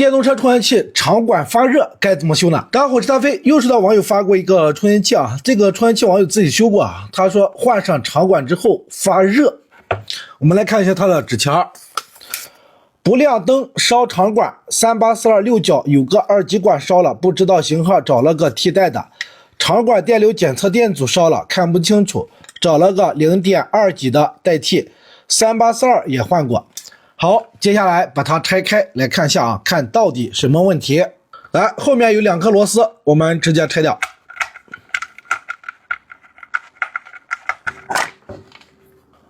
电动车充电器场馆发热该怎么修呢？大家好，我是大飞。又收到网友发过一个充电器啊，这个充电器网友自己修过啊，他说换上场馆之后发热。我们来看一下它的纸条，不亮灯烧场馆，3842六角有个2极管烧了，不知道型号，找了个替代的。场馆电流检测电阻烧了，看不清楚，找了个0.2级的代替。3842也换过。好，接下来把它拆开来看一下啊，看到底什么问题。来，后面有2颗螺丝，我们直接拆掉。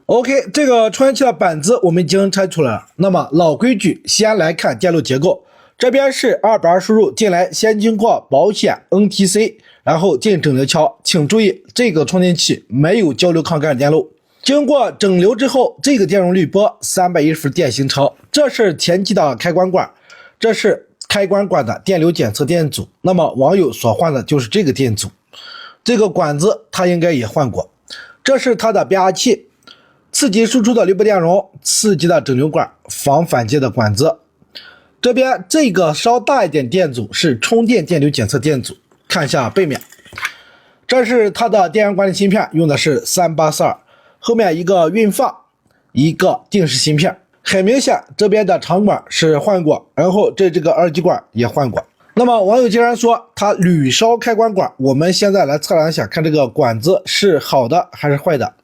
OK， 这个充电器的板子我们已经拆出来了。那么老规矩，先来看电路结构。这边是220输入进来，先经过保险 NTC， 然后进整流桥。请注意，这个充电器没有交流抗干扰电路。经过整流之后，这个电容滤波310伏电行超，这是前期的开关管，这是开关管的电流检测电阻。那么网友所换的就是这个电阻，这个管子他应该也换过。这是它的变压器，次级输出的滤波电容，次级的整流管，防反接的管子。这边这个稍大一点电阻是充电电流检测电阻，看一下背面，这是它的电源管理芯片，用的是3842。后面一个运放，一个定时芯片，很明显这边的场管是换过，然后这个2极管也换过。那么网友竟然说它屡烧开关管，我们现在来测量一下，看这个管子是好的还是坏的。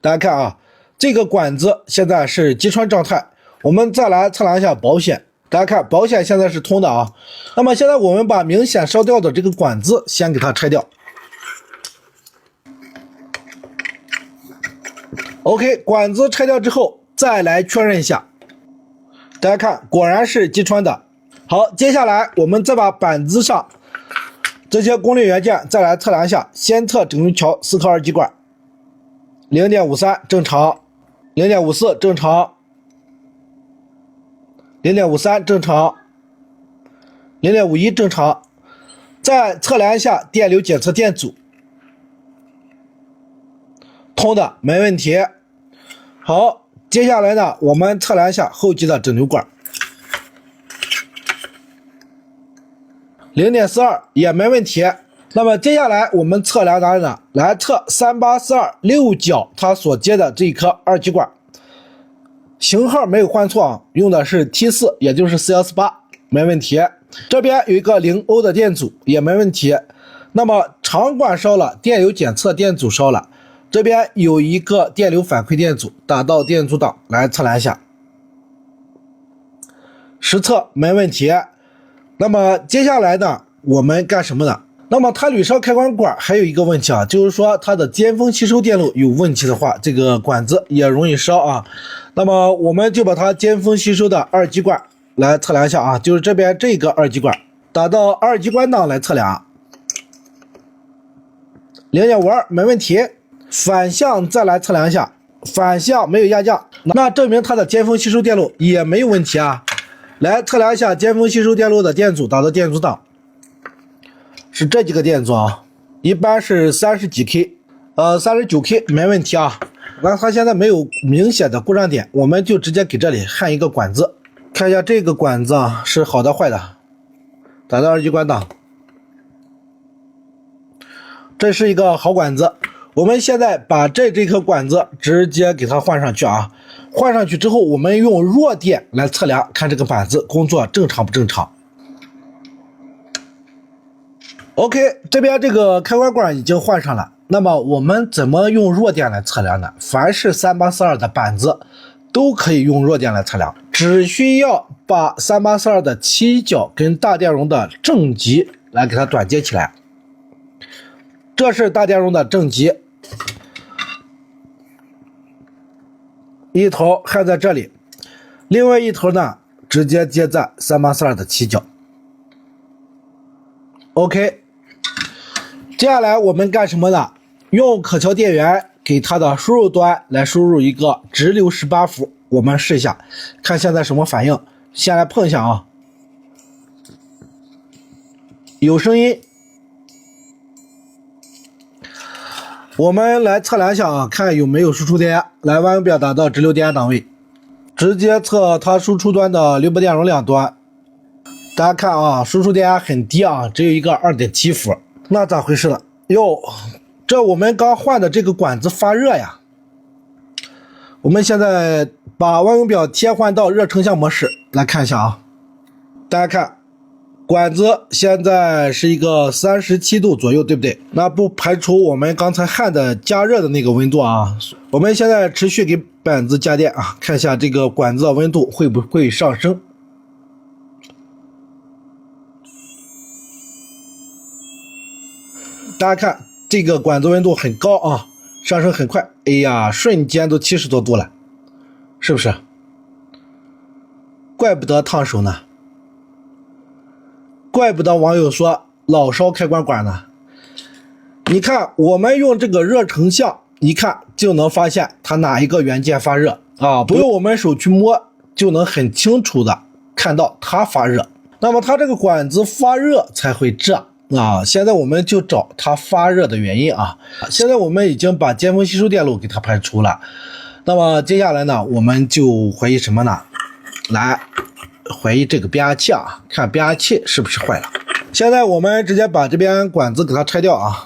大家看啊，这个管子现在是击穿状态，我们再来测量一下保险。大家看保险现在是通的啊。那么现在我们把明显烧掉的这个管子先给它拆掉。OK， 管子拆掉之后再来确认一下，大家看果然是击穿的。好，接下来我们再把板子上这些功率元件再来测量一下，先测整流桥4颗2极管， 0.53 正常， 0.54 正常， 0.53 正常， 0.51 正常。再测量一下电流检测电阻，通的，没问题。好，接下来呢，我们测量一下后级的整流管， 0.42 也没问题。那么接下来我们测量哪里呢？来测3842六角它所接的这一颗2极管，型号没有换错啊，用的是 T4， 也就是418，没问题。这边有一个0欧的电阻，也没问题。那么场管烧了，电流检测电阻烧了。这边有一个电流反馈电阻，打到电阻档来测量一下，实测没问题。那么接下来呢，我们干什么呢？那么它屡烧开关管还有一个问题啊，就是说它的尖峰吸收电路有问题的话，这个管子也容易烧啊。那么我们就把它尖峰吸收的2极管来测量一下啊，就是这边这个2极管打到2极管档来测量， 0.52 没问题。反向再来测量一下，反向没有压降，那证明它的尖峰吸收电路也没有问题啊。来测量一下尖峰吸收电路的电阻，打到电阻档，是这几个电阻啊，一般是30几 K， 39K 没问题啊。那它现在没有明显的故障点，我们就直接给这里焊一个管子，看一下这个管子啊是好的坏的，打到2极管档，这是一个好管子。我们现在把这颗管子直接给它换上去啊，换上去之后，我们用弱电来测量，看这个板子工作正常不正常。OK， 这边这个开关管已经换上了，那么我们怎么用弱电来测量呢？凡是3842的板子都可以用弱电来测量，只需要把3842的7角跟大电容的正极来给它短接起来。这是大电容的正极，一头焊在这里，另外一头呢直接接在3842的7角。OK， 接下来我们干什么呢？用可调电源给它的输入端来输入一个直流18伏，我们试一下，看现在什么反应。先来碰一下啊，有声音。我们来测量一下啊，看有没有输出电压。来弯右表达到直流电压档位，直接测它输出端的滤波电容两端，大家看啊，输出电压很低啊，只有一个 2.7 伏，那咋回事呢？哟，这我们刚换的这个管子发热呀。我们现在把万用表切换到热成像模式来看一下啊。大家看，管子现在是一个37度左右，对不对？那不排除我们刚才焊的加热的那个温度啊。我们现在持续给板子加电啊，看一下这个管子的温度会不会上升。大家看，这个管子温度很高啊，上升很快。哎呀，瞬间都70多度了，是不是？怪不得烫手呢，怪不得网友说老烧开关管呢。你看，我们用这个热成像，一看就能发现它哪一个元件发热啊，不用我们手去摸，就能很清楚的看到它发热。那么它这个管子发热才会这啊。现在我们就找它发热的原因啊。现在我们已经把尖峰吸收电路给它排除了。那么接下来呢，我们就怀疑什么呢？来怀疑这个变压器啊，看变压器是不是坏了。现在我们直接把这边管子给它拆掉啊。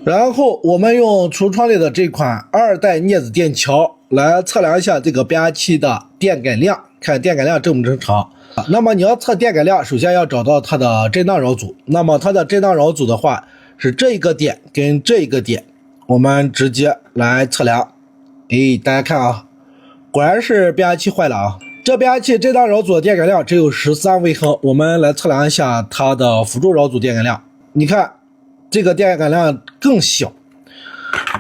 然后我们用橱窗里的这款2代镊子电桥来测量一下这个变压器的电感量，看电感量正不正常。那么你要测电感量，首先要找到它的震荡扰阻。那么它的震荡扰阻的话，是这一个点跟这一个点，我们直接来测量。哎，大家看啊，果然是变压器坏了啊。这变压器震荡扰阻的电感量只有13微亨，我们来测量一下它的辅助扰阻电感量。你看，这个电感量更小。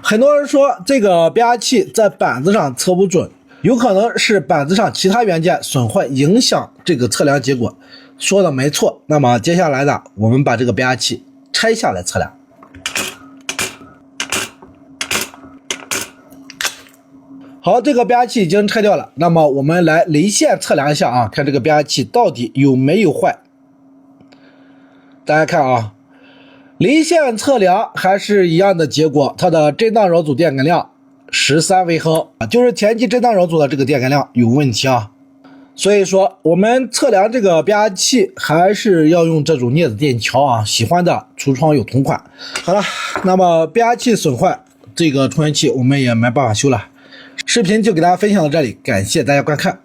很多人说这个变压器在板子上测不准，有可能是板子上其他元件损坏影响这个测量结果，说的没错。那么接下来呢，我们把这个变压器拆下来测量。好，这个变压器已经拆掉了，那么我们来离线测量一下啊，看这个变压器到底有没有坏。大家看啊，离线测量还是一样的结果，它的震荡扰阻电感量13微亨，就是前期震荡扰阻的这个电感量有问题啊。所以说我们测量这个变压器还是要用这种镊子电桥啊，喜欢的橱窗有同款。好了，那么变压器损坏，这个充电器我们也没办法修了。视频就给大家分享到这里，感谢大家观看。